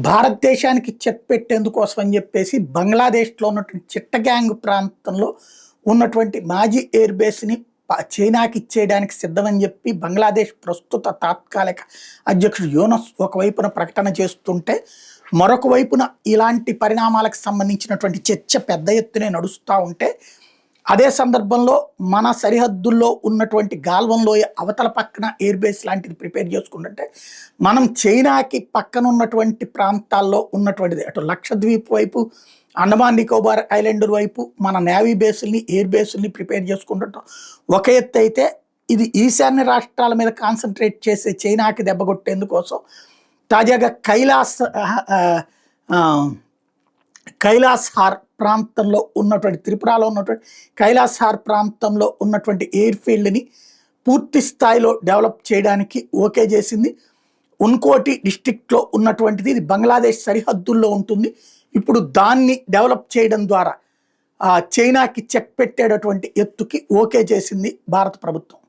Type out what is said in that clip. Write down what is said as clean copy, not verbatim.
భారతదేశానికి చెక్ పెట్టేందుకోసం అని చెప్పేసి బంగ్లాదేశ్లో ఉన్నటువంటి చిట్టగాంగ్ ప్రాంతంలో ఉన్నటువంటి మాజీ ఎయిర్ బేస్ని చైనాకి ఇచ్చేయడానికి సిద్ధమని చెప్పి బంగ్లాదేశ్ ప్రస్తుత తాత్కాలిక అధ్యక్షుడు యూనస్ ఒకవైపున ప్రకటన చేస్తుంటే మరొక వైపున ఇలాంటి పరిణామాలకు సంబంధించినటువంటి చర్చ పెద్ద ఎత్తునే నడుస్తూ ఉంటే అదే సందర్భంలో మన సరిహద్దుల్లో ఉన్నటువంటి గాల్వన్ లోయ అవతల పక్కన ఎయిర్ బేస్ లాంటిది ప్రిపేర్ చేసుకుంటుంటే మనం చైనాకి పక్కన ఉన్నటువంటి ప్రాంతాల్లో ఉన్నటువంటిది అటు లక్షద్వీప్ వైపు అండమాన్ నికోబార్ ఐలాండ్ వైపు మన నేవీ బేసుల్ని ఎయిర్ బేసుల్ని ప్రిపేర్ చేసుకుంటుంటాం. ఒక ఎత్తు అయితే ఇది ఈశాన్య రాష్ట్రాల మీద కాన్సన్ట్రేట్ చేసే చైనాకి దెబ్బ కొట్టేందుకోసం తాజాగా కైలాస్ హార్ ప్రాంతంలో ఉన్నటువంటి త్రిపురలో ఉన్నటువంటి కైలాస్ హార్ ప్రాంతంలో ఉన్నటువంటి ఎయిర్ ఫీల్డ్ని పూర్తి స్థాయిలో డెవలప్ చేయడానికి ఓకే చేసింది. ఉన్కోటి డిస్టిక్లో ఉన్నటువంటిది ఇది బంగ్లాదేశ్ సరిహద్దుల్లో ఉంటుంది. ఇప్పుడు దాన్ని డెవలప్ చేయడం ద్వారా చైనాకి చెక్ పెట్టేటటువంటి ఎత్తుకి ఓకే చేసింది భారత ప్రభుత్వం.